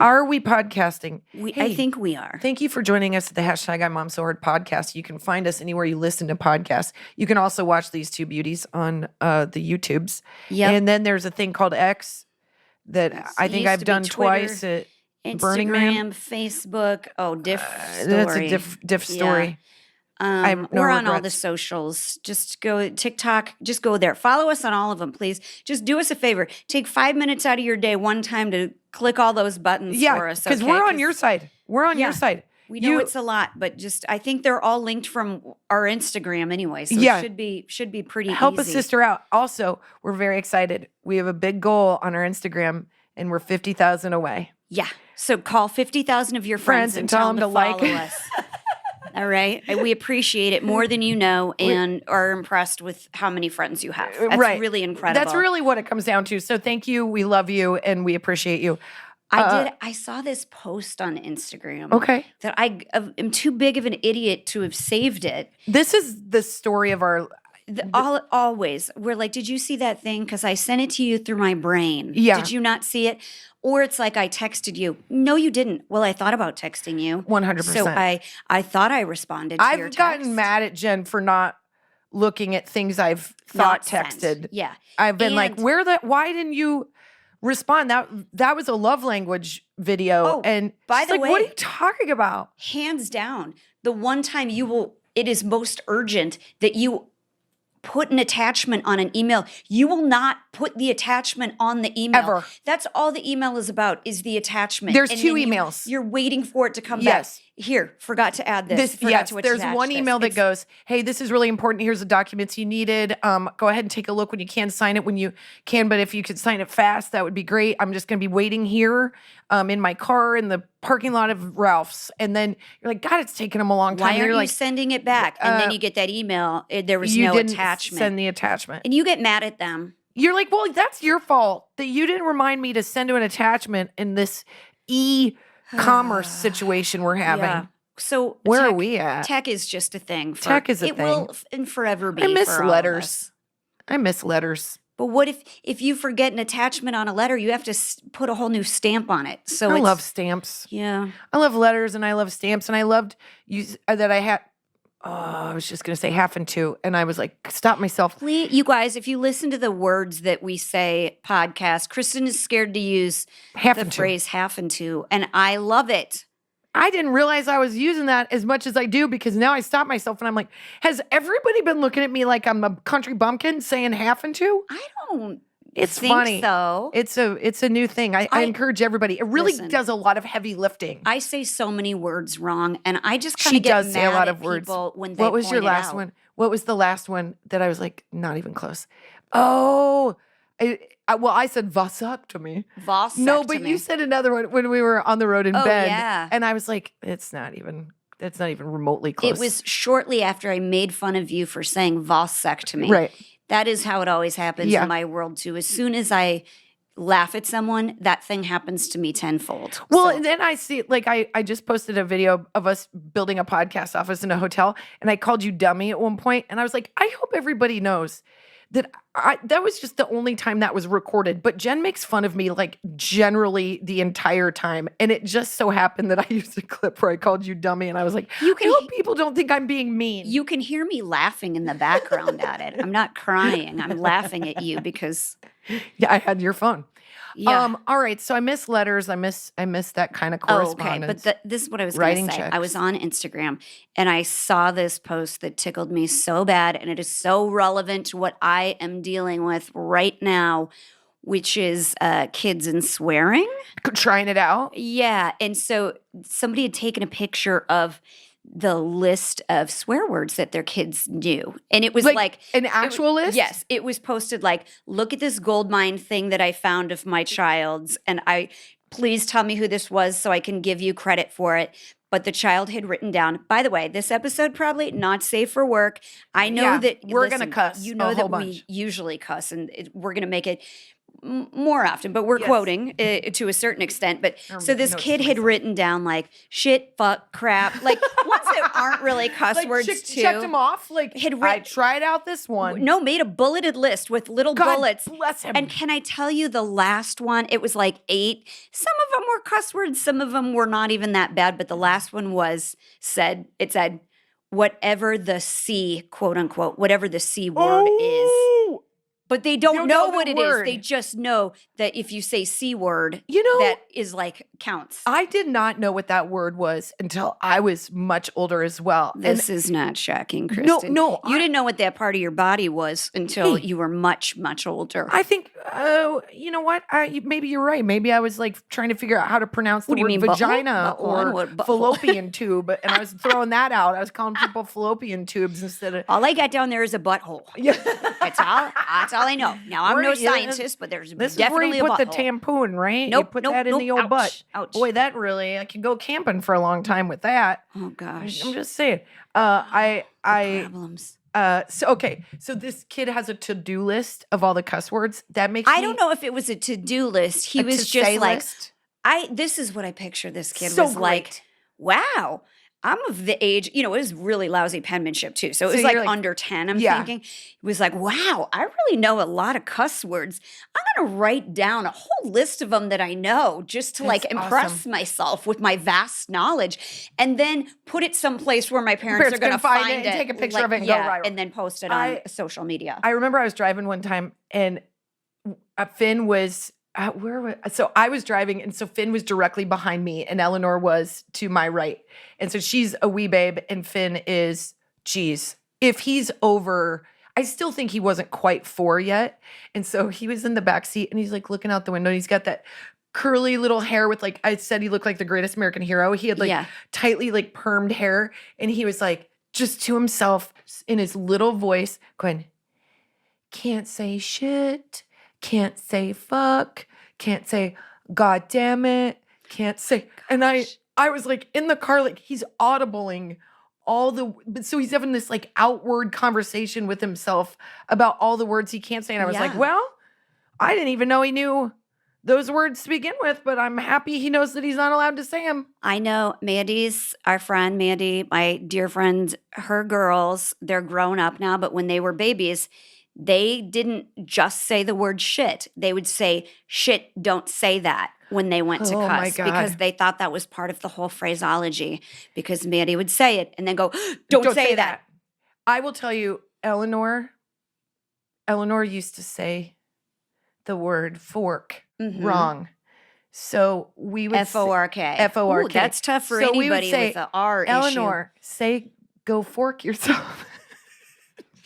Are we podcasting? I think we are. Thank you for joining us at the hashtag IMOMSOHARD podcast. You can find us anywhere you listen to podcasts. You can also watch these two beauties on the YouTubes. Yep. And then there's a thing called X that I think I've done twice at Burning Man. Facebook. Oh, diff story. That's a diff story. We're on all the socials. Just go TikTok. Just go there. Follow us on all of them, please. Just do us a favor. Take 5 minutes out of your day one time to click all those buttons for us. Because we're on your side. We're on your side. We know it's a lot, but just I think they're all linked from our Instagram anyway. So it should be pretty Help easy. a sister out. Also, we're very excited. We have a big goal on our Instagram, and we're 50,000 away. Yeah. So call 50,000 of your friends and tell them to like follow us. All right. We appreciate it more than you know and are impressed with how many friends you have. That's really incredible. That's really what it comes down to. So thank you. We love you and we appreciate you. I saw this post on Instagram. Okay. That I am too big of an idiot to have saved it. This is the story of our... Always. We're like, did you see that thing? Because I sent it to you through my brain. Yeah. Did you not see it? Or it's like I texted you. No, you didn't. Well, I thought about texting you. 100%. So I thought I responded to your text. I've gotten mad at Jen for not looking at things I've thought texted. Yeah. I've been like, why didn't you respond? That was a love language video. And by the way, what are you talking about? Hands down, the one time it is most urgent that you put an attachment on an email. You will not put the attachment on the email. Ever. That's all the email is about, is the attachment. There's two emails. You're waiting for it to come back. Here, forgot to add this. There's one email that goes, hey, this is really important. Here's the documents you needed. Go ahead and take a look when you can. Sign it when you can. But if you could sign it fast, that would be great. I'm just going to be waiting here in my car in the parking lot of Ralph's. And then you're like, God, it's taking them a long time. Why aren't you sending it back? And then you get that email. There was no attachment. Send the attachment. And you get mad at them. You're like, well, that's your fault that you didn't remind me to send an attachment in this e-commerce situation we're having. Yeah. So where are we at? Tech is just a thing. Tech is a thing. It will and forever be. I miss for letters. I miss letters. But what if you forget an attachment on a letter? You have to put a whole new stamp on it. So I love stamps. Yeah, I love letters and I love stamps and I loved that I had. Oh, I was just going to say half and two. And I was like, stop myself. Please, you guys, if you listen to the words that we say podcast, Kristin is scared to use the phrase half and two. And I love it. I didn't realize I was using that as much as I do because now I stop myself and I'm like, has everybody been looking at me like I'm a country bumpkin saying half and two? I don't. It's think funny. So. It's a new thing. I encourage everybody. It really does a lot of heavy lifting. I say so many words wrong, and I just kind of get mad say a lot of at words. people when they What was your last one? What was the last one that I was like, not even close? Oh, I said vasectomy. Vasectomy. No, but you said another one when we were on the road in Bend. Yeah. And I was like, it's not even remotely close. It was shortly after I made fun of you for saying vasectomy. Right. That is how it always happens in my world too. As soon as I laugh at someone, that thing happens to me tenfold. Well, and then I see, like, I just posted a video of us building a podcast office in a hotel, and I called you dummy at one point, and I was like, I hope everybody knows that that was just the only time that was recorded. But Jen makes fun of me like generally the entire time. And it just so happened that I used a clip where I called you dummy and I was like, I hope people don't think I'm being mean. You can hear me laughing in the background at it. I'm not crying. I'm laughing at you because. Yeah, I had your phone. Yeah. All right. So I miss letters. I miss that kind of correspondence. Okay. But this is what I was going to say. Checks. I was on Instagram and I saw this post that tickled me so bad, and it is so relevant to what I am dealing with right now, which is kids and swearing. Trying it out. Yeah. And so somebody had taken a picture of the list of swear words that their kids knew. And it was like an actual list? Yes. It was posted like, look at this gold mine thing that I found of my child's. And please tell me who this was so I can give you credit for it. But the child had written down, by the way, this episode probably not safe for work. I know that we're going to cuss. You know that we usually cuss and we're going to make it. more often, but we're Yes. quoting to a certain extent. But Or so this notes kid to had myself. written down like shit, fuck, crap, like ones that aren't really cuss words too. Checked them off. Like, I tried out this one. No, made a bulleted list with little God bullets. bless him. And can I tell you the last one? It was like 8. Some of them were cuss words. Some of them were not even that bad. But the last one said, whatever the C, quote unquote, whatever the C word is. But they don't know what it is. They just know that if you say C word, that is like counts. I did not know what that word was until I was much older as well. This is not shocking, Kristin. No. You didn't know what that part of your body was until you were much, much older. I think, you know what? Maybe you're right. Maybe I was like trying to figure out how to pronounce the What do you word mean, vagina butthole? or Butthole. fallopian tube. And I was throwing that out. I was calling people fallopian tubes instead of. All I got down there is a butthole. Yeah. That's all I know. Now, I'm no scientist, but there's this definitely is where you a put butthole. the tampon, right? Nope, You put nope, that in nope. the old Ouch, butt. ouch. Boy, that really, I can go camping for a long time with that. Oh, gosh. I'm just saying. Problems. So this kid has a to-do list of all the cuss words. That makes I don't know if it was a to-do list. He was just like, list. this is what I picture this kid So was like, wow, I'm of the age, it was really lousy penmanship too. So it was like under 10, I'm thinking. It was like, wow, I really know a lot of cuss words. I'm going to write down a whole list of them that I know just to like impress myself with my vast knowledge and then put it someplace where my parents are going to find it. And take a picture of it and go viral. And then post it on social media. I remember I was driving one time and Finn was... so I was driving, and so Finn was directly behind me, and Eleanor was to my right. And so she's a wee babe, and Finn is, geez, if he's over, I still think he wasn't quite 4 yet. And so he was in the back seat, and he's like looking out the window, and he's got that curly little hair with like, I said he looked like the greatest American hero. He had like tightly like permed hair, and he was like just to himself in his little voice going, can't say shit. Can't say fuck, can't say God damn it, can't say. And I was like in the car, like he's audibling so he's having this like outward conversation with himself about all the words he can't say. And I was like, well, I didn't even know he knew those words to begin with, but I'm happy he knows that he's not allowed to say them. I know our friend Mandy, my dear friend, her girls, they're grown up now, but when they were babies, they didn't just say the word shit. They would say, shit, don't say that when they went to cuss because they thought that was part of the whole phraseology because Maddie would say it and then go, don't say that. I will tell you, Eleanor used to say the word fork wrong. So we would F-O-R-K. F-O-R-K. Ooh, that's tough for anybody with the R issue. Eleanor, say go fork yourself.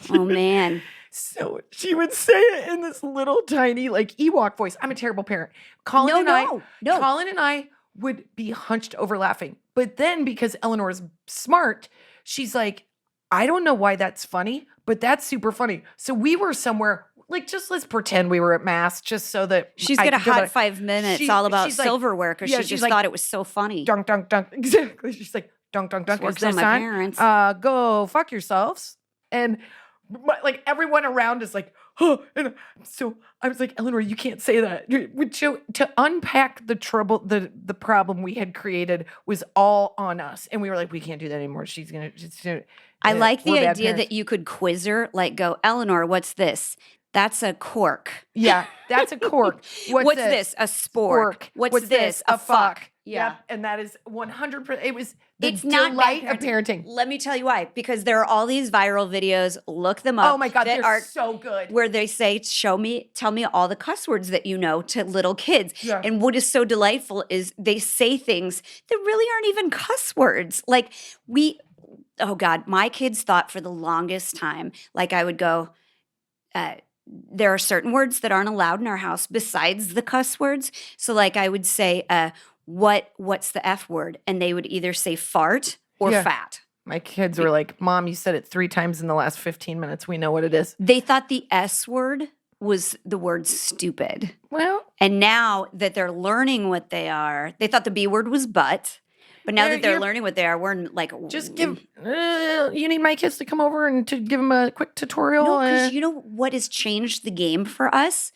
Oh, man. So she would say it in this little tiny like Ewok voice. I'm a terrible parent. Colin and I would be hunched over laughing. But then because Eleanor's smart, she's like, I don't know why that's funny, but that's super funny. So we were somewhere like, just let's pretend we were at mass just so that she's got a hot 5 minutes all about silverware because she just thought it was so funny. Dunk, dunk, dunk. Exactly. She's like, dunk, dunk, dunk. Works on my parents. Go fuck yourselves. And like everyone around is like, oh, and so I was like, Eleanor, you can't say that. To unpack the trouble, the problem we had created was all on us, and we were like, we can't do that anymore. She's gonna. I like the idea that you could quiz her, like, go, Eleanor, what's this? That's a cork. Yeah, that's a cork. What's this? A spork. What's this? A fuck. Yeah. Yep. And that is 100%. It was it's not delight of parenting. Let me tell you why. Because there are all these viral videos. Look them up. Oh my God, they're so good. Where they say, tell me all the cuss words that you know to little kids. Yeah. And what is so delightful is they say things that really aren't even cuss words. Like oh God, my kids thought for the longest time, like I would go, there are certain words that aren't allowed in our house besides the cuss words. So like I would say, what's the F word? And they would either say fart or fat. My kids were like, Mom, you said it 3 times in the last 15 minutes. We know what it is. They thought the S word was the word stupid. Well. And now that they're learning what they are, they thought the B word was butt. But now that they're learning what they are, we're like... Just give... you need my kids to come over and to give them a quick tutorial? No, because you know what has changed the game for us?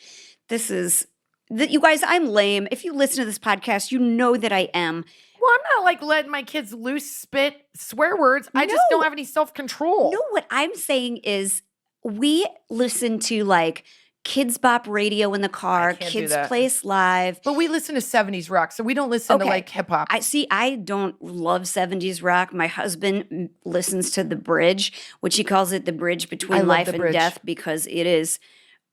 You guys, I'm lame. If you listen to this podcast, you know that I am. Well, I'm not like letting my kids loose spit swear words. I just don't have any self-control. No, what I'm saying is we listen to like Kids Bop radio in the car, Kids Place Live. But we listen to 70s rock, so we don't listen to like hip hop. I don't love 70s rock. My husband listens to The Bridge, which he calls it the bridge between life and death, because it is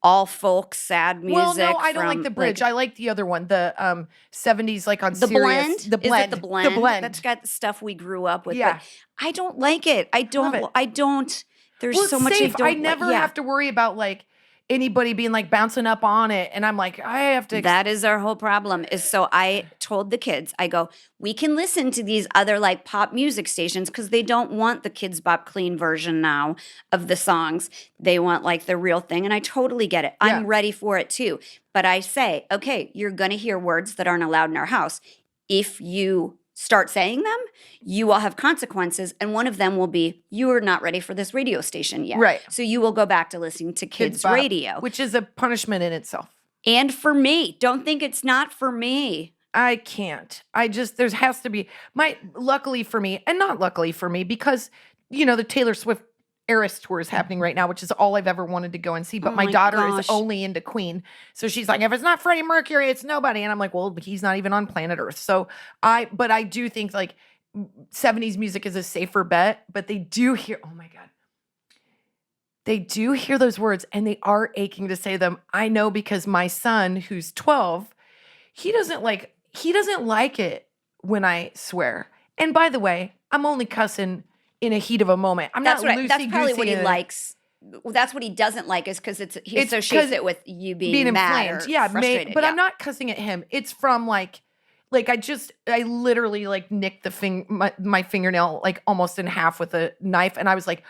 all folk, sad music. Well, no, I don't like The Bridge. I like the other one, the 70s, like on the Sirius. Blend. The Blend. Is it the Blend? The Blend. That's got the stuff we grew up with. Yeah. But I don't like it. I don't. There's so much safe. I don't I never have to worry about like anybody being like bouncing up on it. And I'm like, I have to. That is our whole problem. Is so I told the kids, I go, we can listen to these other like pop music stations because they don't want the Kids Bop clean version now of the songs. They want like the real thing. And I totally get it. I'm ready for it too. But I say, okay, you're going to hear words that aren't allowed in our house. If you start saying them, you will have consequences. And one of them will be, you are not ready for this radio station yet. Right. So you will go back to listening to kids Bop, radio. which is a punishment in itself. And for me. Don't think it's not for me. I can't. There has to be luckily for me, and not luckily for me, because, you know, the Taylor Swift Eras tour is happening right now, which is all I've ever wanted to go and see. But my daughter is only into Queen. So she's like, if it's not Freddie Mercury, it's nobody. And I'm like, well, he's not even on planet Earth. So but I do think like 70s music is a safer bet, but they do hear, oh my God. They do hear those words and they are aching to say them. I know, because my son, who's 12, he doesn't like it when I swear. And by the way, I'm only cussing in a heat of a moment. That's probably what he likes. That's what he doesn't like, is because he associates it with you being mad inflamed. Or frustrated. But I'm not cussing at him. It's from like I literally like nicked my fingernail like almost in half with a knife, and I was like,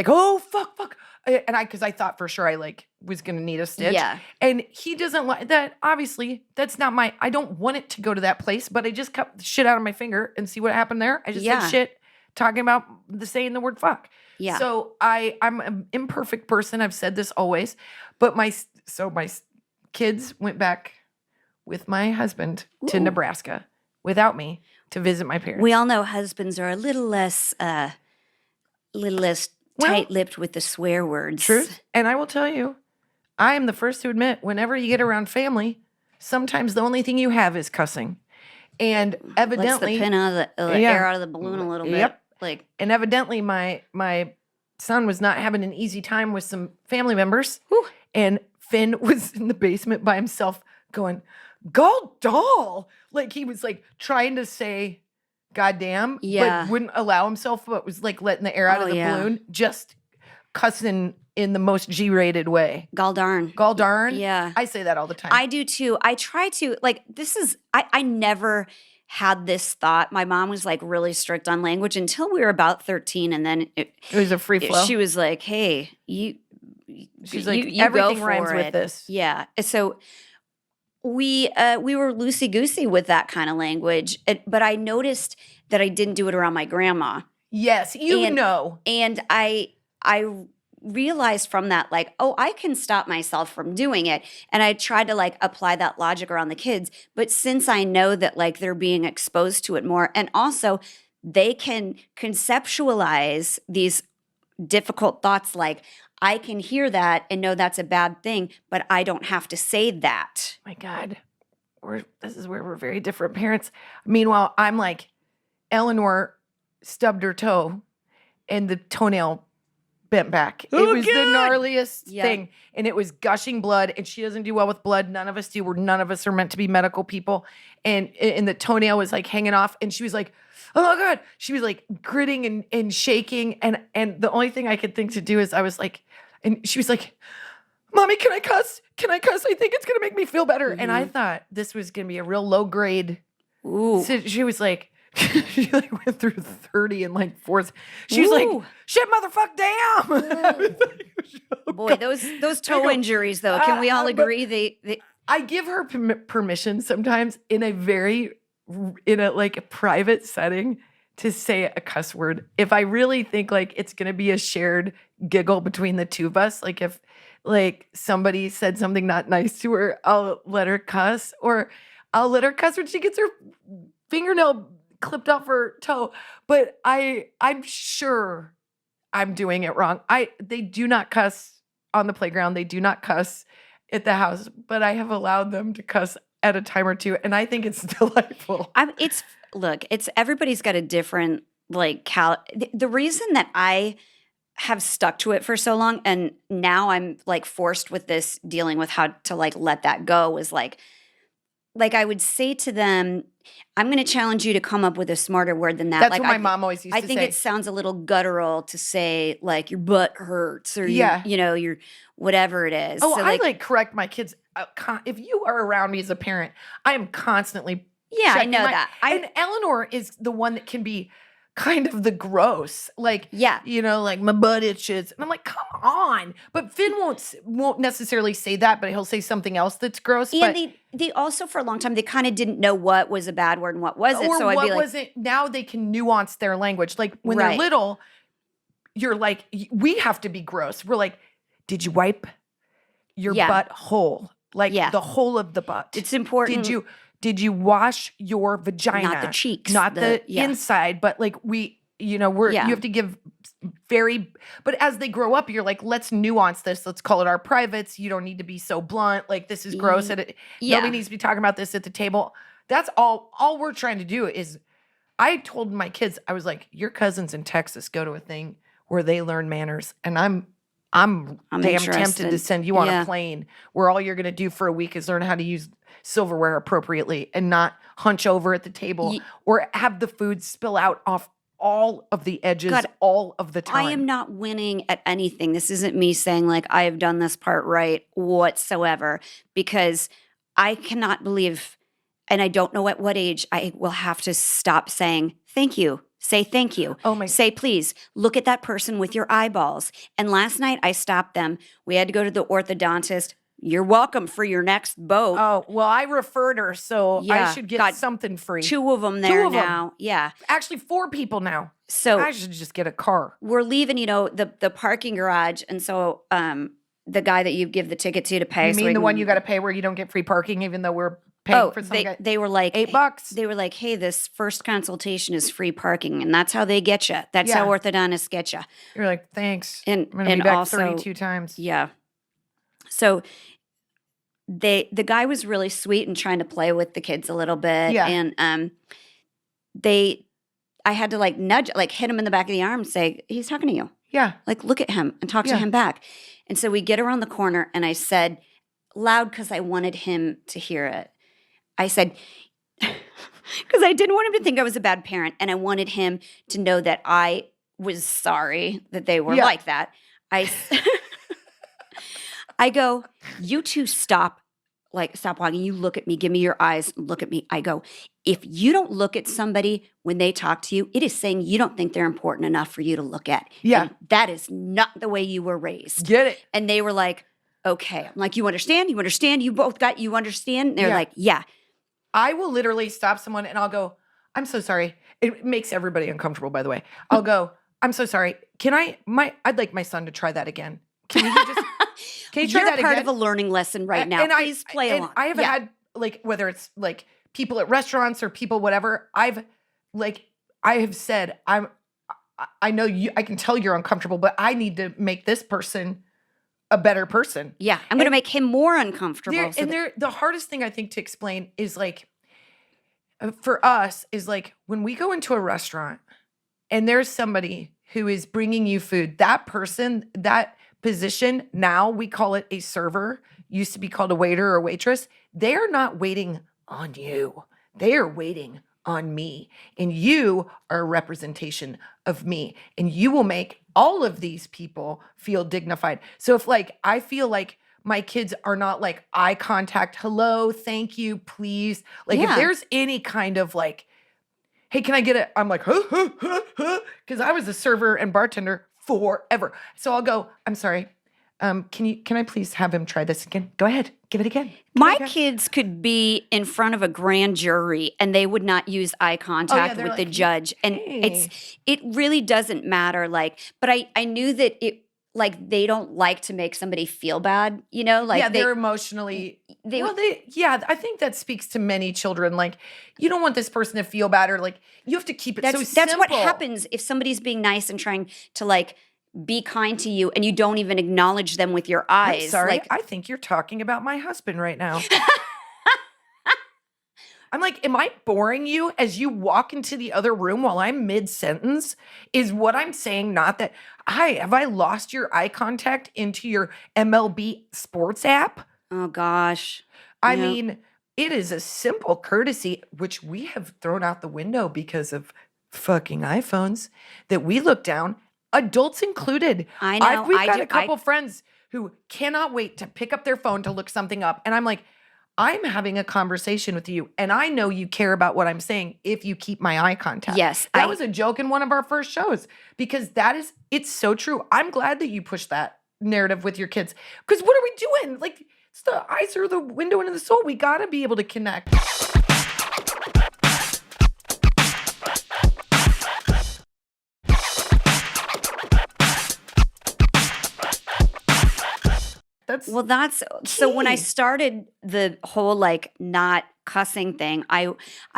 oh fuck, and because I thought for sure I like was gonna need a stitch. Yeah. And he doesn't like that. Obviously, that's not I don't want it to go to that place, but I just cut the shit out of my finger and see what happened there. I just said shit, talking about saying the word fuck. Yeah. So I'm an imperfect person. I've said this always, but my kids went back with my husband to Nebraska without me to visit my parents. We all know husbands are a little less tight-lipped with the swear words. Truth. And I will tell you, I am the first to admit, whenever you get around family, sometimes the only thing you have is cussing. And evidently, lets the pin out of the air out of the balloon a little bit. Yep. And evidently my son was not having an easy time with some family members. Whew. And Finn was in the basement by himself going, "God doll." Like he was like trying to say goddamn, but wouldn't allow himself, but was like letting the air out of the balloon, just cussing in the most G-rated way. Galdarn. Yeah. I say that all the time. I do too. I try to, like, I never had this thought. My mom was like really strict on language until we were about 13, and then it was a free flow. She was like, hey, she's like, everything rhymes with this. Yeah. So we were loosey-goosey with that kind of language, but I noticed that I didn't do it around my grandma. Yes, know. And I realized from that, like, oh, I can stop myself from doing it. And I tried to like apply that logic around the kids. But since I know that like they're being exposed to it more, and also they can conceptualize these difficult thoughts, like, I can hear that and know that's a bad thing, but I don't have to say that. My God, this is where we're very different parents. Meanwhile, I'm like, Eleanor stubbed her toe and the toenail bent back. It was the gnarliest thing. And it was gushing blood, and she doesn't do well with blood. None of us do. None of us are meant to be medical people. And the toenail was like hanging off, and she was like, oh God. She was like gritting and shaking. And the only thing I could think to do is I was like, and she was like, Mommy, can I cuss? Can I cuss? I think it's going to make me feel better. Mm-hmm. And I thought this was going to be a real low grade. Ooh. So she was like, she like went through 30 and like fourth. She was like, shit, motherfucker, damn. Like, oh, boy, those toe injuries, though. Can we all agree? They I give her permission sometimes in a like a private setting to say a cuss word. If I really think like it's going to be a shared giggle between the two of us, like if like somebody said something not nice to her, I'll let her cuss, or I'll let her cuss when she gets her fingernail clipped off her toe. But I'm sure I'm doing it wrong. They do not cuss on the playground. They do not cuss at the house, but I have allowed them to cuss at a time or two, and I think it's delightful. It's everybody's got a different like the reason that I have stuck to it for so long, and now I'm like forced with this dealing with how to like let that go, is like I would say to them, I'm going to challenge you to come up with a smarter word than that. That's like what my mom always used to say. I think it sounds a little guttural to say like your butt hurts, or Yeah. your whatever it is. Oh, so, I like correct my kids. If you are around me as a parent, I am constantly Yeah, I checking know that. and Eleanor is the one that can be kind of the gross, like, Yeah. like my butt itches, and I'm like, come on. But Finn won't necessarily say that, but he'll say something else that's gross. And but they also, for a long time, they kind of didn't know what was a bad word and what wasn't. or So I'd what be like, wasn't. Now they can nuance their language. Like when they're Right. little, you're like, we have to be gross. We're like, did you wipe your Yeah. butt hole? Like Yeah. the whole of the butt. it's important. Did you wash your vagina? Not the cheeks, Not the yeah. inside, but like you Yeah. have to give but as they grow up, you're like, let's nuance this. Let's call it our privates. You don't need to be so blunt. Like this is gross. Yeah. Nobody needs to be talking about this at the table. That's all we're trying to do is, I told my kids, I was like, your cousins in Texas go to a thing where they learn manners. And I'm damn tempted to interested. send you on Yeah. a plane where all you're going to do for a week is learn how to use silverware appropriately and not hunch over at the table or have the food spill out off all of the edges God, all of the time. I am not winning at anything. This isn't me saying like I have done this part right whatsoever, because I cannot believe, and I don't know at what age I will have to stop saying thank you. Say thank you. Oh my- Say please. Look at that person with your eyeballs. And last night I stopped them. We had to go to the orthodontist. You're welcome for your next boat. Oh, well, I referred her, so I Yeah. should get God, something free. 2 of them there 2 of 'em. now. Yeah. Actually, 4 people now. So I should just get a car. we're leaving, the parking garage. And so the guy that you give the ticket to pay. You so mean we the can- one you got to pay where you don't get free parking, even though we're paying for some guy? they were like $8. They were like, hey, this first consultation is free parking, and that's how they get you. That's Yeah. how orthodontists get you. You're like, thanks. And I'm gonna be back also 32 times. Yeah. So the guy was really sweet and trying to play with the kids a little bit. Yeah. And I had to like nudge, like hit him in the back of the arm and say, he's talking to you. Yeah. Like, look at him and talk Yeah. to him back. And so we get around the corner, and I said loud, because I wanted him to hear it. I said, because I didn't want him to think I was a bad parent, and I wanted him to know that I was sorry that they were Yeah. like that. I go, you two stop walking. You look at me, give me your eyes, look at me. I go, if you don't look at somebody when they talk to you, it is saying you don't think they're important enough for you to look at. Yeah. And that is not the way you were raised. Get it. And they were like, okay. I'm like, you understand? You understand? You understand? And they're Yeah. like, yeah. I will literally stop someone and I'll go, I'm so sorry. It makes everybody uncomfortable, by the way. I'll go, I'm so sorry. I'd like my son to try that again. Can you try You're that part again? of a learning lesson right now. Please play along. I have had like, whether it's like people at restaurants or people, whatever, I have said, I know I can tell you're uncomfortable, but I need to make this person a better person. Yeah, I'm going to make him more uncomfortable. The hardest thing I think to explain is like, for us is like when we go into a restaurant and there's somebody who is bringing you food, that person, that position, now we call it a server, used to be called a waiter or waitress. They're not waiting on you. They are waiting on me. And you are a representation of me. And you will make all of these people feel dignified. So if like, I feel like my kids are not like eye contact, hello, thank you, please. Like if there's any kind of like, hey, can I get it? I'm like, because I was a server and bartender forever. So I'll go, I'm sorry. Can I please have him try this again? Go ahead. Give it again. My kids could be in front of a grand jury and they would not use eye contact with the judge. And it really doesn't matter. Like, but I knew that they don't like to make somebody feel bad, you know? Like they're emotionally I think that speaks to many children. Like, you don't want this person to feel bad, or like you have to keep it so simple. That's what happens if somebody's being nice and trying to like be kind to you and you don't even acknowledge them with your eyes. I'm sorry. I think you're talking about my husband right now. I'm like, am I boring you as you walk into the other room while I'm mid-sentence? Is what I'm saying not that, have I lost your eye contact into your MLB sports app? Oh, gosh. I mean, it is a simple courtesy, which we have thrown out the window because of fucking iPhones, that we look down, adults included. I know. We've got a couple friends who cannot wait to pick up their phone to look something up. And I'm like, I'm having a conversation with you, and I know you care about what I'm saying if you keep my eye contact. Yes. That was a joke in one of our first shows, because it's so true. I'm glad that you pushed that narrative with your kids, because what are we doing? Like, it's the eyes are the window into the soul. We got to be able to connect. So when I started the whole like not cussing thing, I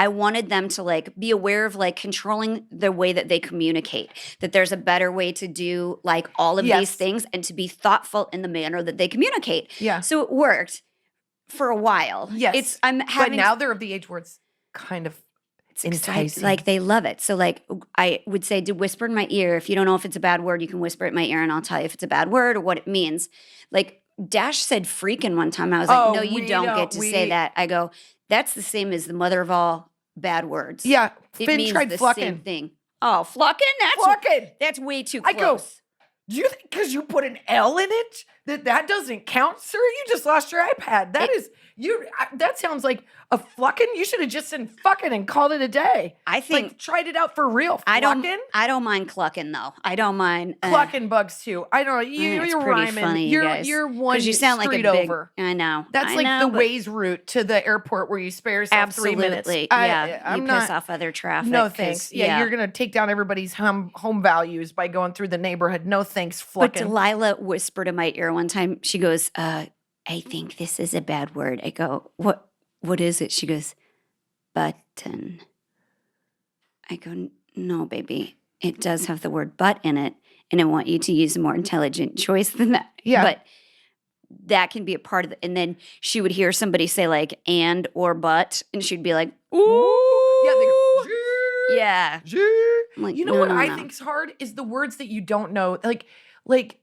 wanted them to like be aware of like controlling the way that they communicate, that there's a better way to do like all of these things, and to be thoughtful in the manner that they communicate. Yeah. So it worked for a while. Yes. But now they're of the age where it's kind of enticing. Like they love it. So like I would say to whisper in my ear. If you don't know if it's a bad word, you can whisper it in my ear and I'll tell you if it's a bad word or what it means. Like Dash said freaking one time. I was like, no, you don't get to say that. I go, that's the same as the mother of all bad words. Yeah. It Finn means tried the flucking. same thing. Oh, flucking? That's way too close. I go, do you think because you put an L in it that doesn't count, sir? You just lost your iPad. That sounds like a flucking. You should have just said fucking and called it a day. I think tried it out for real. I don't mind clucking though. I don't mind clucking bugs too. I don't know. You're pretty rhyming. Funny, you're one you sound street like a big, over. I know. That's the Waze route to the airport where you spare yourself 3 minutes. You piss off other traffic. No thanks. Yeah, you're gonna take down everybody's home values by going through the neighborhood. No thanks, flucking. But Delilah whispered in my ear one time. She goes, I think this is a bad word. I go, what is it? She goes, button. I go, no, baby. It does have the word but in it, and I want you to use a more intelligent choice than that. Yeah. But that can be a part of it. And then she would hear somebody say like and or but, and she'd be like, ooh. Yeah. They go, yeah. Like, you know what I think is hard is the words that you don't know. Like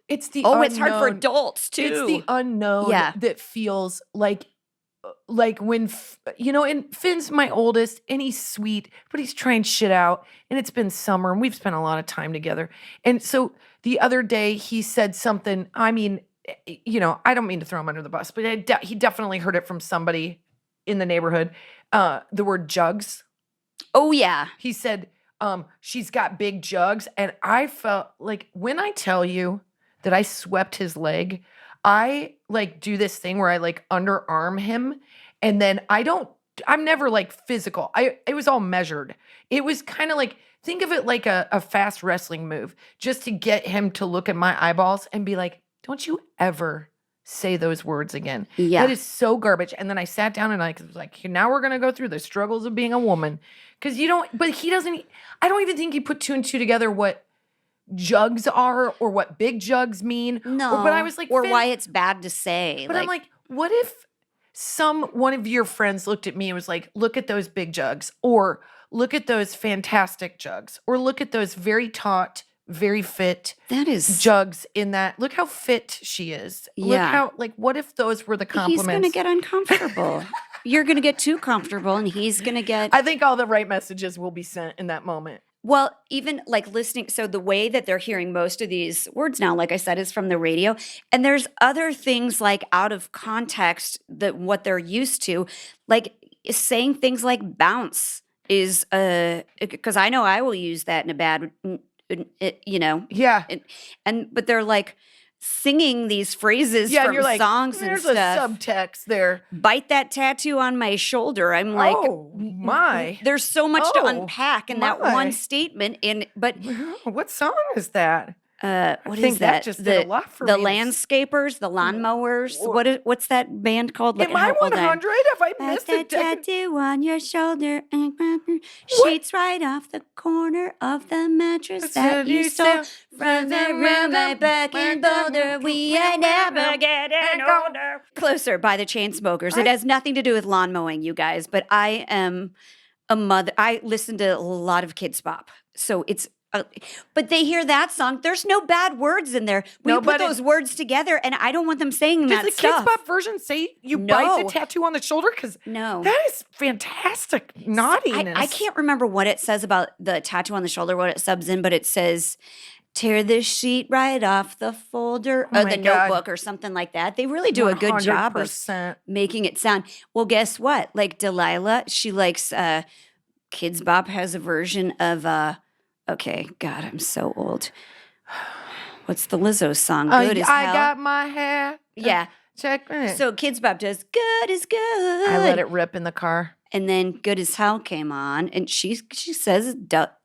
it's the unknown. It's hard for adults too. It's the unknown that feels like when, and Finn's my oldest and he's sweet, but he's trying shit out, and it's been summer and we've spent a lot of time together. And so the other day he said something, I mean, I don't mean to throw him under the bus, but he definitely heard it from somebody in the neighborhood. The word jugs. Oh yeah. He said, she's got big jugs. And I felt like when I tell you that I swept his leg, I like do this thing where I like underarm him, and then I'm never like physical. It was all measured. It was kind of like, think of it like a fast wrestling move, just to get him to look at my eyeballs and be like, don't you ever say those words again. Yeah. That is so garbage. And then I sat down and I was like, now we're going to go through the struggles of being a woman. Because I don't even think he put two and two together what jugs are or what big jugs mean. No. But I was like, or why it's bad to say. But I'm like, what if one of your friends looked at me and was like, look at those big jugs, or look at those fantastic jugs, or look at those very taut, very fit jugs in that. Look how fit she is. Yeah. Look how, what if those were the compliments? He's going to get uncomfortable. You're going to get too comfortable, and he's going to get... I think all the right messages will be sent in that moment. Well, even like listening, so the way that they're hearing most of these words now, like I said, is from the radio. And there's other things like out of context that what they're used to, like saying things like bounce is, because I know I will use that in a bad, Yeah. But they're like, singing these phrases Yeah, and from you're like, songs and there's stuff. a subtext there. Bite that tattoo on my shoulder. I'm like, Oh, my. There's so much to Oh, unpack in that my. one statement. But What song is that? what think is that that? just did a lot for the me. landscapers, the lawnmowers. What's that band called? Am I 100? Have I missed that it? tattoo on your shoulder, sheets right off the corner of the mattress that you stole from the room right back in Boulder. We ain't never getting older. Closer by the Chainsmokers. It has nothing to do with lawn mowing, you guys. But I am a mother. I listen to a lot of Kids Bop, so it's. But they hear that song. There's no bad words in there. We put those words together, and I don't want them saying that stuff. Does the Kids Bop version say you bite the tattoo on the shoulder? Because that is fantastic naughtiness. I can't remember what it says about the tattoo on the shoulder, what it subs in, but it says, tear the sheet right off the folder or the notebook or something like that. They really do a good job of making it sound. Well, guess what? Like Delilah, she likes Kids Bop has a version of okay, God, I'm so old. What's the Lizzo song? Good as hell. I got my hair. Yeah. Check it. So Kids Bop does Good as Good. I let it rip in the car. And then Good as Hell came on, and she says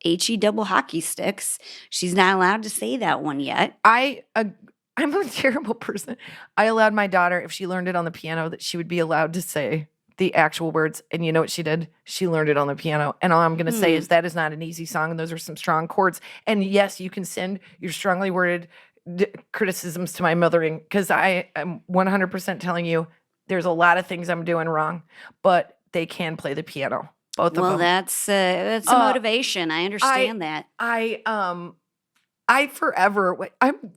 H-E double hockey sticks. She's not allowed to say that one yet. I'm a terrible person. I allowed my daughter, if she learned it on the piano, that she would be allowed to say the actual words. And you know what she did? She learned it on the piano. And all I'm going to say is that is not an easy song. And those are some strong chords. And yes, you can send your strongly worded criticisms to my mothering, because I am 100% telling you there's a lot of things I'm doing wrong, but they can play the piano. Both of them. Well, that's a motivation. I understand that. I forever,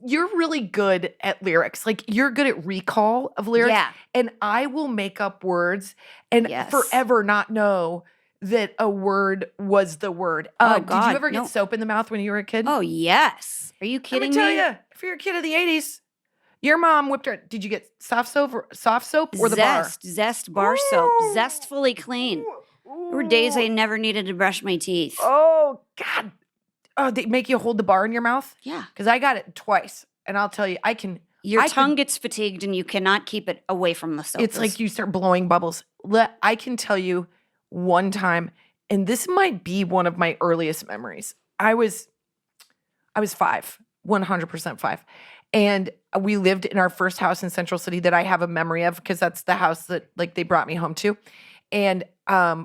you're really good at lyrics. Like, you're good at recall of lyrics. Yeah. And I will make up words and forever not know that a word was the word. God. Did you ever get soap in the mouth when you were a kid? Oh, yes. Are you kidding me? Let me tell you, if you're a kid of the 80s, your mom whipped her. Did you get soft soap or the bar? Zest bar soap. Zestfully clean. There were days I never needed to brush my teeth. Oh, God. Oh, they make you hold the bar in your mouth? Yeah. Because I got it twice. And I'll tell you, Your tongue gets fatigued and you cannot keep it away from the soap. It's like you start blowing bubbles. I can tell you one time, and this might be one of my earliest memories. I was 5, 100% 5. And we lived in our first house in Central City that I have a memory of, because that's the house that they brought me home to. And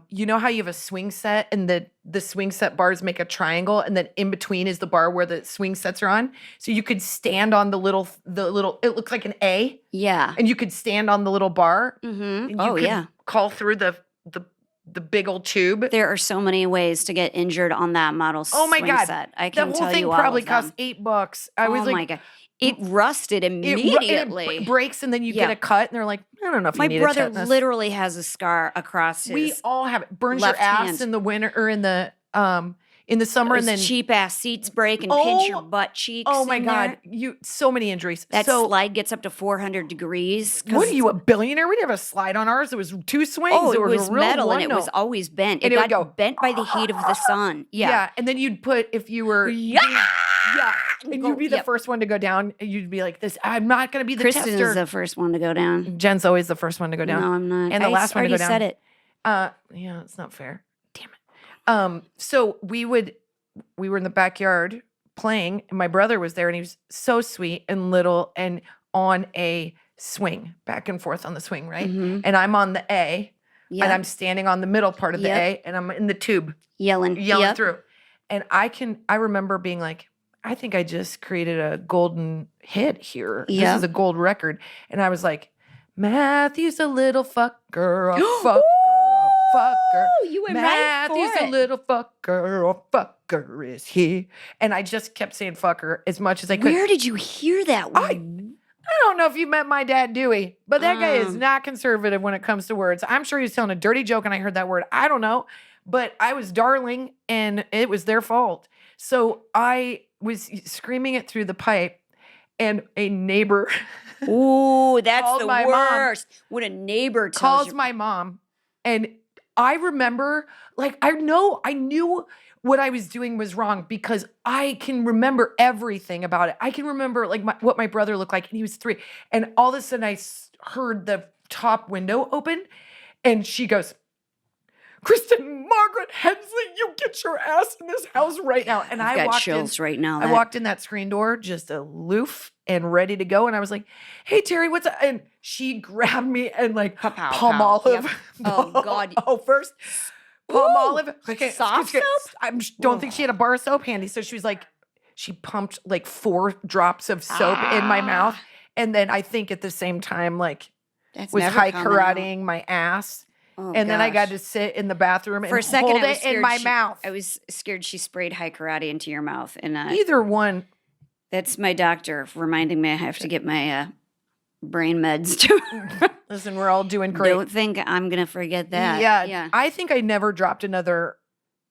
you know how you have a swing set and the swing set bars make a triangle, and then in between is the bar where the swing sets are on. So you could stand on the little, it looks like an A. Yeah. And you could stand on the little bar. Mm-hmm. And you could call through the big old tube. There are so many ways to get injured on that model swing set. I can tell you all of them. The whole thing probably cost $8. I was my God. It rusted immediately. It breaks, and then you get a cut, and they're like, I don't know if you need a tetanus. My brother literally has a scar across his We all have it. Burns left your ass hand. in the winter or in the summer, and then cheap ass seats break and pinch your butt cheeks. Oh my God, so many injuries. That slide gets up to 400 degrees. What are you, a billionaire? We didn't have a slide on ours. It was 2 swings. Oh, it was metal, and it was always bent. It got bent by the heat of the sun. Yeah, and then you'd put, if you were and you'd be the first one to go down. And you'd be like, "This, I'm not going to be the tester." Kristin is the first one to go down. Jen's always the first one to go down. No, I'm not. And the last one to go down. I already said it. Yeah, it's not fair. Damn it. So we were in the backyard playing, and my brother was there, and he was so sweet and little and on a swing, back and forth on the swing, right? Mm-hmm. And I'm on the A, and I'm standing on the middle part of the A, and I'm in the tube. Yelling through. And I remember being like, I think I just created a golden hit here. This is a gold record. And I was like, Matthew's a little fucker, a fucker, a fucker. You went Matthew's right for a little fucker, a fucker is he. And I just kept saying fucker as much as I could. Where did you hear that one? I don't know if you met my dad Dewey, but that guy is not conservative when it comes to words. I'm sure he was telling a dirty joke and I heard that word. I don't know. But I was darling, and it was their fault. So I was screaming it through the pipe, and a neighbor Ooh, that's the worst. Mom, when a neighbor calls my mom, and I remember, I knew what I was doing was wrong because I can remember everything about it. I can remember like what my brother looked like, and he was 3. And all of a sudden I heard the top window open, and she goes, Kristin, Margaret, Hensley, you get your ass in this house right now. And I've got chills right now. I walked in that screen door just aloof and ready to go. And I was like, hey, Terry, what's up? And she grabbed me and like palm olive. Yep. Oh, God. First palm olive. Soft soap? I don't think she had a bar of soap handy. So she was like, she pumped like 4 drops of soap in my mouth. And then I think at the same time, like, was high karateing my ass. Oh, and then I got to sit in the bathroom and hold it in my mouth. I was scared she sprayed high karate into your mouth. And either one. That's my doctor reminding me I have to get my brain meds too. Listen, we're all doing great. Don't think I'm going to forget that. Yeah. I think I never dropped another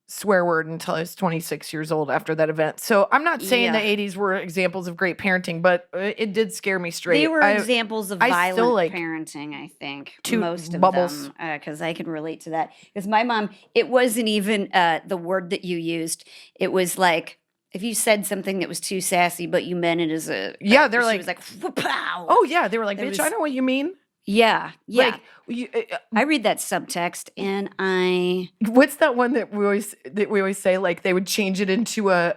swear word until I was 26 years old after that event. So I'm not saying the 80s were examples of great parenting, but it did scare me straight. They were examples of violent parenting, I think. Most of them. Because I can relate to that. Because my mom, it wasn't even the word that you used. It was like, if you said something that was too sassy, but you meant it as a... Yeah, they're like... She was like, pow! Oh, yeah. They were like, bitch, I know what you mean. Yeah. Like, I read that subtext and I... What's that one that we always say? Like they would change it into a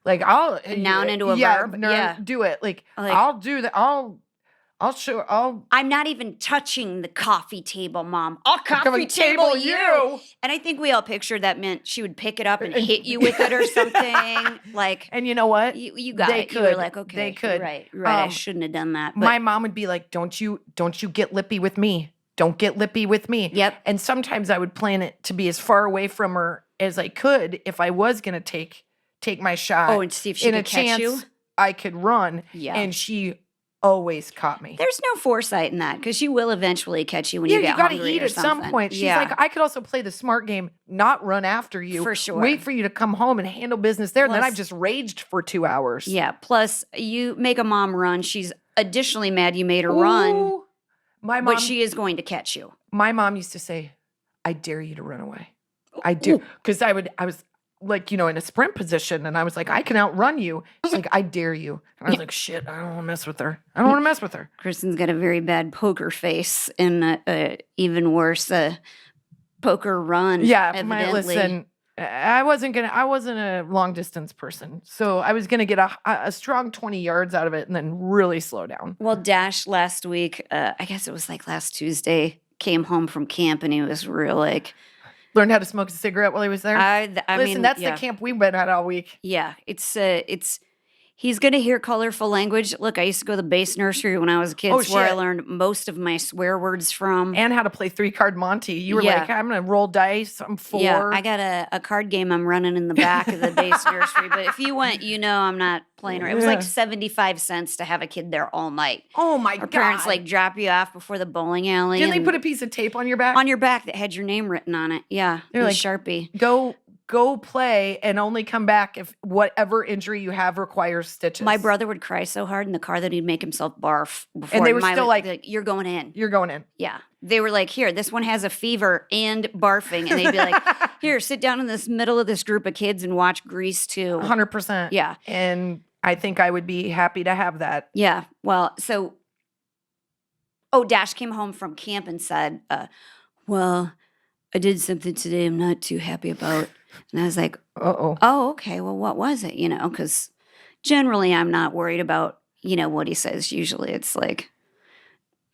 like a noun into a verb. Yeah, do it. Like I'll do that. I'm not even touching the coffee table, Mom. I'll coffee table you. And I think we all pictured that meant she would pick it up and hit you with it or something. Like, and you know what? You got it. You were like, okay, they could. Right. I shouldn't have done that. But my mom would be like, don't you get lippy with me. Don't get lippy with me. Yep. And sometimes I would plan it to be as far away from her as I could if I was going to take my shot. Oh, and see if she could catch you. I could run. Yeah. And she always caught me. There's no foresight in that because she will eventually catch you when you get hungry. You got to eat at some point. She's like, I could also play the smart game, not run after you. For sure. Wait for you to come home and handle business there. Plus, and then I've just raged for 2 hours. Yeah. Plus, you make a mom run. She's additionally mad you made her run. My mom, but she is going to catch you. My mom used to say, I dare you to run away. I do. Because I was like, in a sprint position, and I was like, I can outrun you. She's like, I dare you. And I was like, shit, I don't want to mess with her. Kristin's got a very bad poker face and even worse, poker run. Yeah, evidently. Listen, I wasn't a long distance person. So I was gonna get a strong 20 yards out of it and then really slow down. Well, Dash last week, I guess it was like last Tuesday, came home from camp and he was real like learned how to smoke a cigarette while he was there. I mean, that's the camp we've been at all week. Yeah, it's he's going to hear colorful language. Look, I used to go to the base nursery when I was a kid. It's where I learned most of my swear words from. And how to play 3-card Monty. You were like, I'm going to roll dice. I'm 4. Yeah, I got a card game I'm running in the back of the base nursery. But if you went, I'm not playing around. It was like 75 cents to have a kid there all night. Oh, my God. Our parents like drop you off before the bowling alley. Didn't they put a piece of tape on your back? On your back that had your name written on it. Yeah, they're like, Sharpie. Go play and only come back if whatever injury you have requires stitches. My brother would cry so hard in the car that he'd make himself barf before. And they were still like, you're going in. You're going in. Yeah. They were like, here, this one has a fever and barfing. And they'd be like, here, sit down in this middle of this group of kids and watch Grease 2. 100%. Yeah. And I think I would be happy to have that. Yeah. Well, Dash came home from camp and said, well, I did something today I'm not too happy about. And I was like, uh-oh. Oh, okay. Well, what was it? Because generally I'm not worried about, what he says. Usually it's like,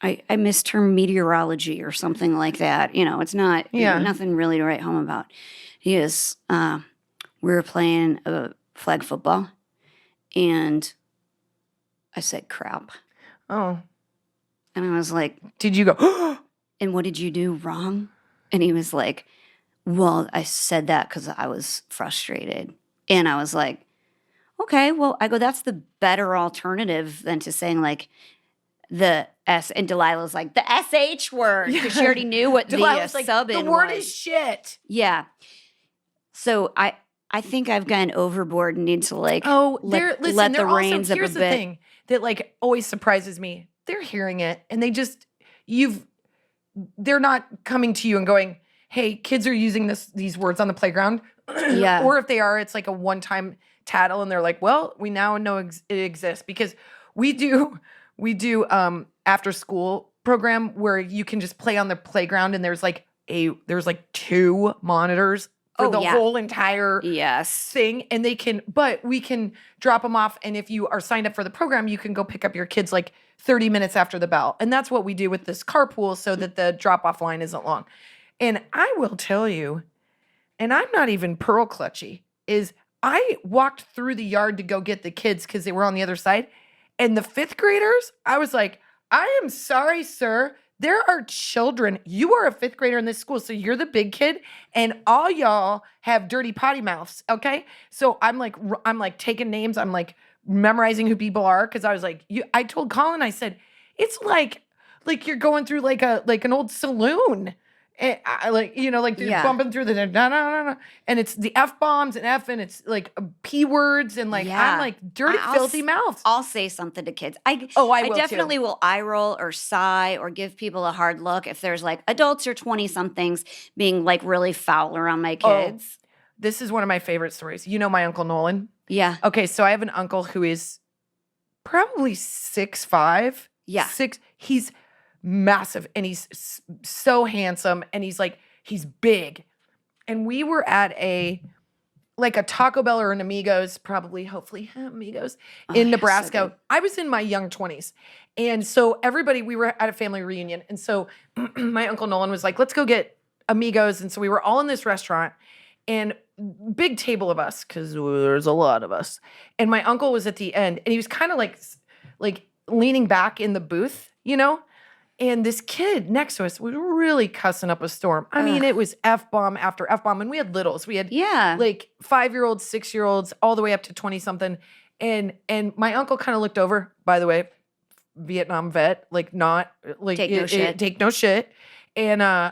I misterm meteorology or something like that. It's not nothing really to write home about. He is, we were playing flag football and I said crap. Oh. And I was like, did you go, and what did you do wrong? And he was like, well, I said that because I was frustrated. And I was like, okay, well, that's the better alternative than to saying like the S. And Delilah's like, the SH word. Because she already knew what the sub-in was. The word is shit. Yeah. So I think I've gone overboard and need to like let the reins up a bit. Here's the thing that like always surprises me. They're hearing it and they're not coming to you and going, hey, kids are using these words on the playground. Yeah. Or if they are, it's like a one-time tattle and they're like, well, we now know it exists because we do after school program where you can just play on the playground and there's like 2 monitors for the whole entire thing, and but we can drop them off, and if you are signed up for the program, you can go pick up your kids like 30 minutes after the bell. And that's what we do with this carpool so that the drop-off line isn't long. And I will tell you, and I'm not even pearl clutchy, is I walked through the yard to go get the kids because they were on the other side. And the 5th graders, I was like, I am sorry, sir. There are children. You are a 5th grader in this school, so you're the big kid, and all y'all have dirty potty mouths, okay? So I'm like taking names. I'm like memorizing who people are because I was like, I told Colin, I said, it's like you're going through like an old saloon. And they're bumping through the no, and it's the F bombs and F, and it's like P words and like I'm like dirty, filthy mouths. I'll say something to kids. I definitely will eye roll or sigh or give people a hard look if there's like adults or 20 somethings being like really foul around my kids. Oh, this is one of my favorite stories. You know my Uncle Nolan? Yeah. Okay, so I have an uncle who is probably 6'5". Yeah. He's massive, and he's so handsome, and he's big. And we were at a Taco Bell or an Amigos, hopefully Amigos in Nebraska. So I was in my young 20s. And so we were at a family reunion. And so my Uncle Nolan was like, let's go get Amigos. And so we were all in this restaurant, and big table of us because there's a lot of us. And my uncle was at the end, and he was kind of like leaning back in the booth, you know? And this kid next to us was really cussing up a storm. I mean, it was F-bomb after F-bomb. And we had littles. We had like 5-year-olds, 6-year-olds, all the way up to 20-something. And my uncle kind of looked over, by the way, Vietnam vet, like not like take no shit. And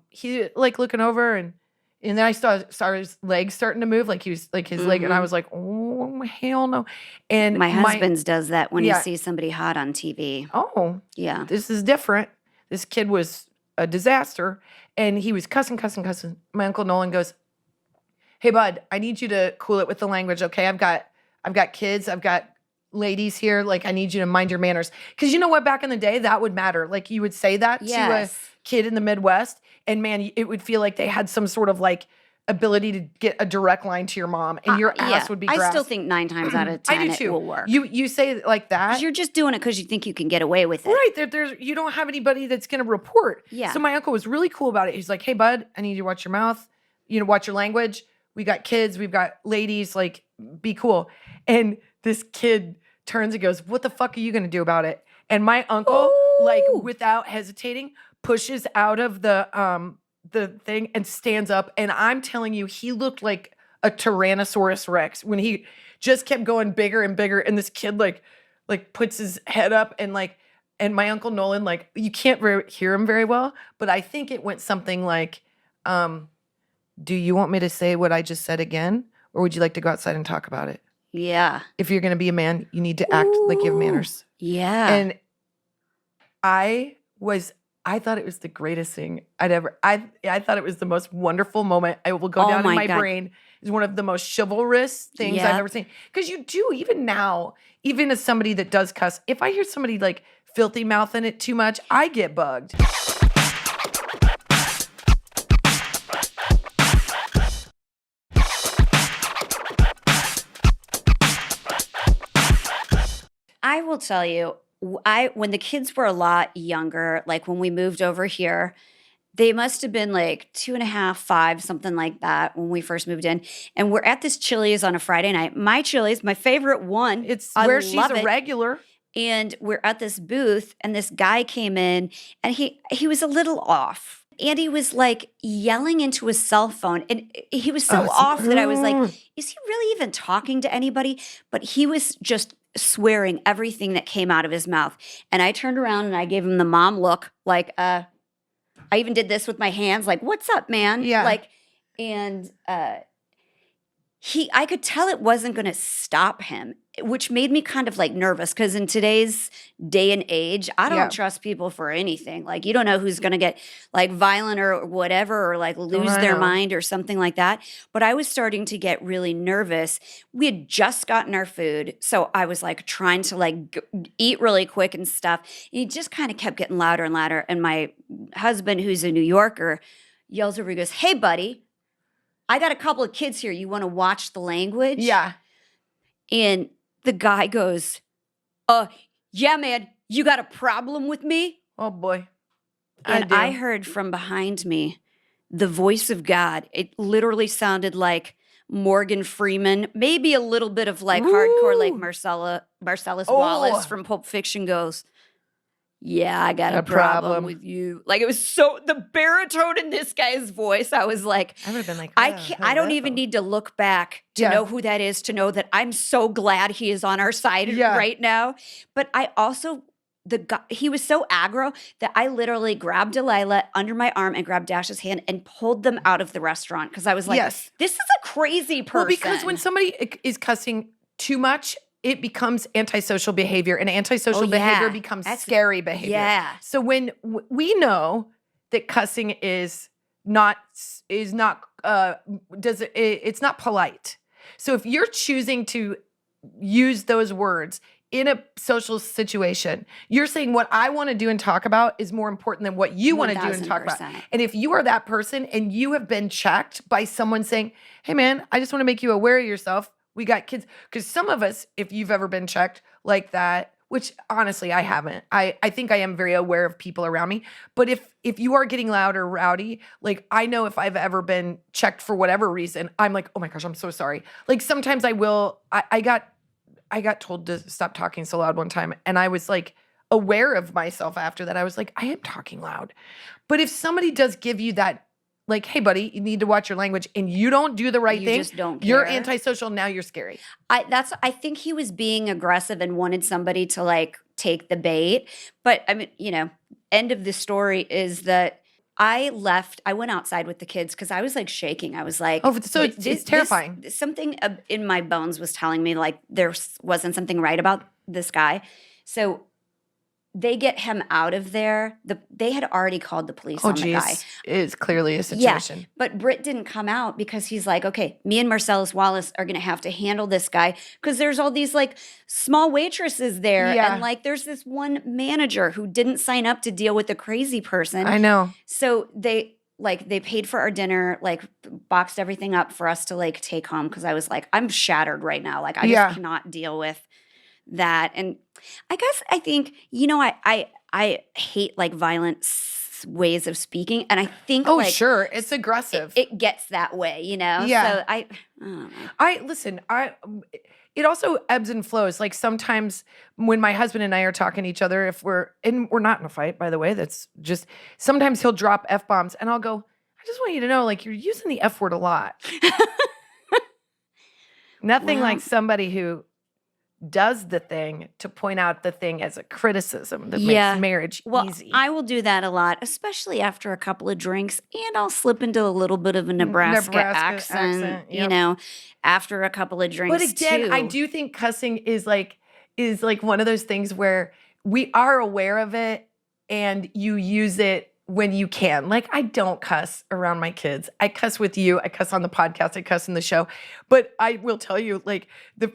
he like looking over, and then I saw his legs starting to move, like he was like his leg, and I was like, oh hell no. And my husband's does that when he sees somebody hot on TV. Oh yeah, this is different. This kid was a disaster, and he was cussing. My Uncle Nolan goes, "Hey bud, I need you to cool it with the language, okay? I've got kids, I've got ladies here. Like, I need you to mind your manners, because you know what? Back in the day, that would matter. Like, you would say that to a kid in the Midwest." And man, it would feel like they had some sort of like ability to get a direct line to your mom, and your ass would be grasped. I still think 9 times out of 10 I do too. It will work. You say it like that. You're just doing it because you think you can get away with it. Right. There's you don't have anybody that's going to report. Yeah. So my uncle was really cool about it. He's like, hey, bud, I need you to watch your mouth. Watch your language. We got kids. We've got ladies. Like, be cool. And this kid turns and goes, what the fuck are you going to do about it? And my uncle, like, without hesitating, pushes out of the thing and stands up, and I'm telling you, he looked like a Tyrannosaurus Rex when he just kept going bigger and bigger, and this kid like puts his head up, and my Uncle Nolan, like, you can't hear him very well, but I think it went something like, do you want me to say what I just said again, or would you like to go outside and talk about it? Yeah. If you're going to be a man, you need to act like you have manners. Yeah. And I thought it was the greatest thing I'd ever. I thought it was the most wonderful moment. I will go down in my brain. It's one of the most chivalrous things I've ever seen. Because you do, even now, even as somebody that does cuss, if I hear somebody like filthy mouthing it too much, I get bugged. I will tell you, when the kids were a lot younger, like when we moved over here, they must have been like 2.5, 5, something like that when we first moved in. And we're at this Chili's on a Friday night. My Chili's, my favorite one. It's where she's a regular. And we're at this booth, and this guy came in, and he was a little off. And he was like yelling into his cell phone. And he was so off that I was like, is he really even talking to anybody? But he was just swearing everything that came out of his mouth. And I turned around and I gave him the mom look, like, I even did this with my hands, like, what's up, man? Yeah. Like, and I could tell it wasn't going to stop him, which made me kind of like nervous because in today's day and age, I don't trust people for anything. Like you don't know who's going to get like violent or whatever, or like lose their mind or something like that. But I was starting to get really nervous. We had just gotten our food. So I was like trying to like eat really quick and stuff. And he just kind of kept getting louder and louder. And my husband, who's a New Yorker, yells over, he goes, "Hey, buddy, I got a couple of kids here. You want to watch the language?" Yeah. And the guy goes, yeah, man, you got a problem with me?" Oh, boy. And I heard from behind me the voice of God. It literally sounded like Morgan Freeman, maybe a little bit of like hardcore, like Marcellus Wallace from Pulp Fiction goes, "Yeah, I got a problem with you." Like it was so, the baritone in this guy's voice, I was like, I would have been like, I don't even need to look back to know who that is, to know that I'm so glad he is on our side right now. But I also, the guy, he was so aggro that I literally grabbed Delilah under my arm and grabbed Dash's hand and pulled them out of the restaurant because I was like, this is a crazy person. Well, because when somebody is cussing too much, it becomes antisocial behavior, and antisocial behavior becomes scary behavior. Yeah. So when we know that cussing it's not polite. So if you're choosing to use those words in a social situation, you're saying what I want to do and talk about is more important than what you want to do and talk about. And if you are that person and you have been checked by someone saying, "Hey man, I just want to make you aware of yourself. We got kids." Because some of us, if you've ever been checked like that, which honestly I haven't, I think I am very aware of people around me. But if you are getting loud or rowdy, like I know if I've ever been checked for whatever reason, I'm like, "Oh my gosh, I'm so sorry." Like sometimes I will, I got told to stop talking so loud one time, and I was like aware of myself after that. I was like, I am talking loud. But if somebody does give you that, like, "Hey, buddy, you need to watch your language," and you don't do the right thing, just don't care. You're antisocial. Now you're scary. I think he was being aggressive and wanted somebody to like take the bait. But I mean, end of the story is that I went outside with the kids because I was like shaking. I was like, "Oh, so it's terrifying." Something in my bones was telling me like there wasn't something right about this guy. So they get him out of there. They had already called the police on the guy. It's clearly a situation. Yeah, but Britt didn't come out because he's like, "Okay, me and Marcellus Wallace are going to have to handle this guy because there's all these like small waitresses there. And like there's this one manager who didn't sign up to deal with the crazy person." I know. So they paid for our dinner, like boxed everything up for us to like take home because I was like, I'm shattered right now. Like I just cannot deal with that. And I think, I hate like violent ways of speaking. And I think sure. It's aggressive. It gets that way, Yeah. So I don't know. It also ebbs and flows. Like sometimes when my husband and I are talking to each other, we're not in a fight, by the way, that's just, sometimes he'll drop F-bombs and I'll go, "I just want you to know, like you're using the F word a lot." Nothing like somebody who does the thing to point out the thing as a criticism that makes marriage easy. I will do that a lot, especially after a couple of drinks, and I'll slip into a little bit of a Nebraska accent, after a couple of drinks. But again, I do think cussing is like one of those things where we are aware of it and you use it when you can. Like I don't cuss around my kids. I cuss with you. I cuss on the podcast. I cuss in the show. But I will tell you, like the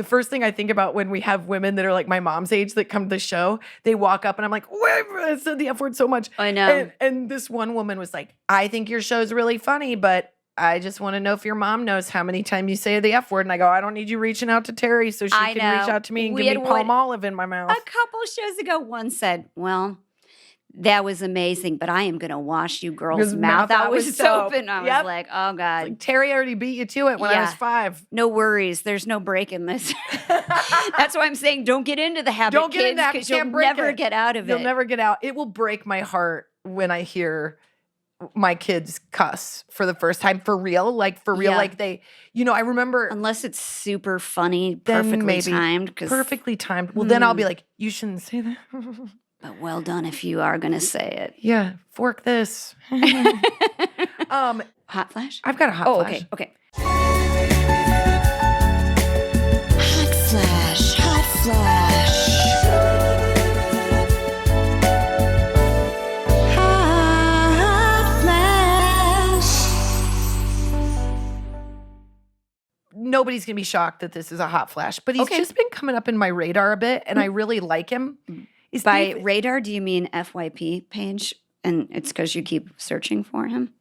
first thing I think about when we have women that are like my mom's age that come to the show, they walk up and I'm like, I said the F word so much. I know. And this one woman was like, "I think your show's really funny, but I just want to know if your mom knows how many times you say the F word." And I go, "I don't need you reaching out to Terry so she can reach out to me and give me palm olive in my mouth." A couple shows ago, one said, "Well, that was amazing, but I am going to wash you girls' mouth out with soap." And I was like, oh God. Like, Terry already beat you to it when I was 5. No worries. There's no break in this. That's why I'm saying don't get into the habit, don't get kids, into that, because you'll never get out of it. You'll never get out. It will break my heart when I hear my kids cuss for the first time for real. Like they, I remember. Unless it's super funny, perfectly timed. Perfectly timed. Well, then I'll be like, "You shouldn't say that." But well done if you are going to say it. Yeah. Fork this. Hot flash? I've got a hot flash. Okay. nobody's going to be shocked that this is a hot flash, but he's Okay. just been coming up in my radar a bit, and I really like him. Is By David- radar, do you mean FYP page? And it's because you keep searching for him?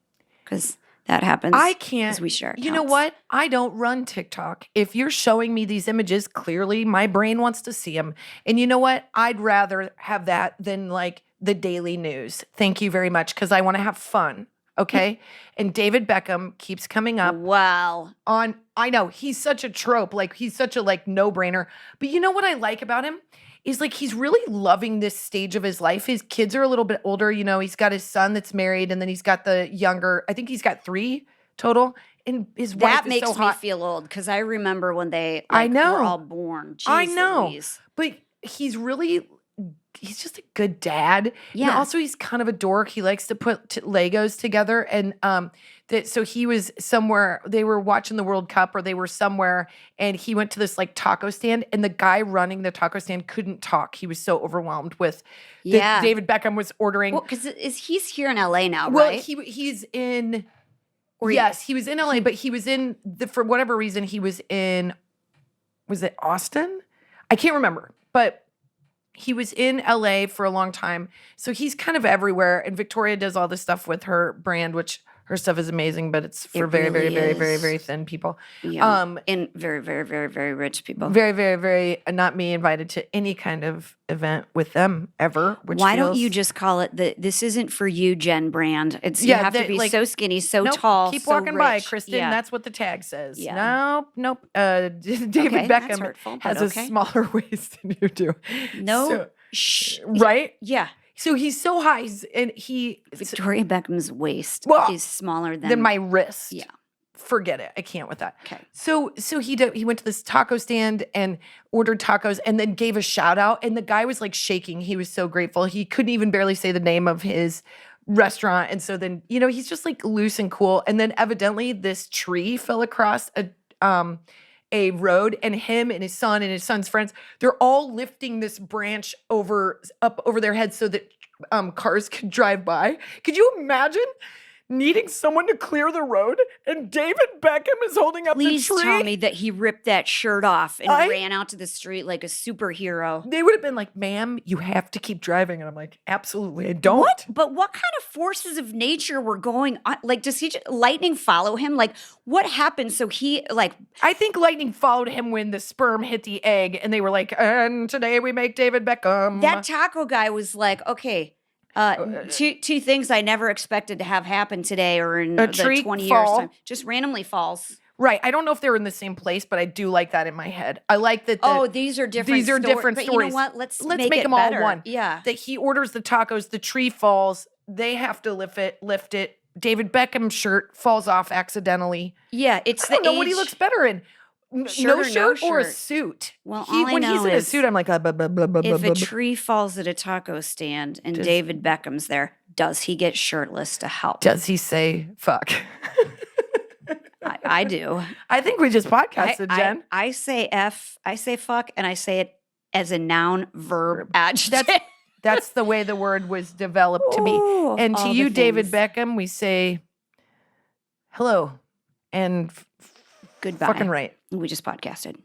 Because that happens. I can't. 'cause we share You know accounts. what? I don't run TikTok. If you're showing me these images, clearly my brain wants to see them. And you know what? I'd rather have that than like the daily news. Thank you very much, because I want to have fun. Okay. And David Beckham keeps coming up Wow. on, I know he's such a trope. Like he's such a like no-brainer. But you know what I like about him? Is like he's really loving this stage of his life. His kids are a little bit older, you know. He's got his son that's married, and then he's got the younger. I think he's got 3 total. And his wife That is makes so me hot. feel old because I remember when they I know. were all born. Jeez I know, Louise. but he's just a good dad. And Yeah. also he's kind of a dork. He likes to put Legos together, and so he was somewhere. They were watching the World Cup, or they were somewhere, and he went to this like taco stand, and the guy running the taco stand couldn't talk. He was so overwhelmed with. Yeah. David Beckham was ordering. Well, because he's here in LA now, Well, right? he's in. Or Yes, he was in LA, but he was in for whatever reason he was in. Was it Austin? I can't remember, but he was in LA for a long time. So he's kind of everywhere. And Victoria does all this stuff with her brand, which her stuff is amazing, but it's for very, really very, very, very, is. very thin people. Yeah. And very, very, very, very rich people. Very, very, very not me invited to any kind of event with them ever. Which Why don't feels- you just call it the "This isn't for you, Jen" brand? It's you Yeah, have to that, be like, so skinny, so Nope, tall, keep so walking by, rich. Kristin. Yeah. That's what the tag says. Yeah. Nope. David Okay, that's Beckham hurtful, has but a okay. smaller waist than you do. No. So- Shh. right? Yeah. So he's so high, and Victoria Beckham's waist Well, is smaller than my wrist. Yeah. Forget it. I can't with that. Okay. So he went to this taco stand and ordered tacos, and then gave a shout out, and the guy was like shaking. He was so grateful. He couldn't even barely say the name of his restaurant. And so then, you know, he's just like loose and cool. And then evidently this tree fell across a road, and him and his son's friends, they're all lifting this branch up over their heads so that cars could drive by. Could you imagine needing someone to clear the road, and David Beckham is holding up Please the tree? tell me that he ripped that shirt off and ran out to the street like a superhero. They would have been like, "Ma'am, you have to keep driving." And I'm like, "Absolutely, I don't." What? But what kind of forces of nature were going on? Like, does lightning follow him? Like, what happened? So he, like, I think lightning followed him when the sperm hit the egg, and they were like, "And today we make David Beckham." that taco guy was like, okay, two things I never expected to have happen today or in A the tree 20 fall. years time. Just randomly falls. Right. I don't know if they were in the same place, but I do like that in my head. I like that. These are different. different but stories. You know what? Let's Let's make make it them all better. one. Yeah. That he orders the tacos, the tree falls, they have to lift it. David Beckham's shirt falls off accidentally. Yeah. It's I don't the know what he age- looks better in. Shirt No or no shirt or a shirt? suit. Well, all I when he's know in a is suit, I'm like, blah, blah, blah, blah, blah, If blah, a blah. tree falls at a taco stand and David Beckham's there, does he get shirtless to help? Does he say fuck? I do. I think we just podcasted, Jen. I say F, I say fuck, and I say it as a noun, verb, adjective. That's the way the word was developed to me. Ooh, And to all the you, David things. Beckham, we say hello and Goodbye. fucking right. We just podcasted.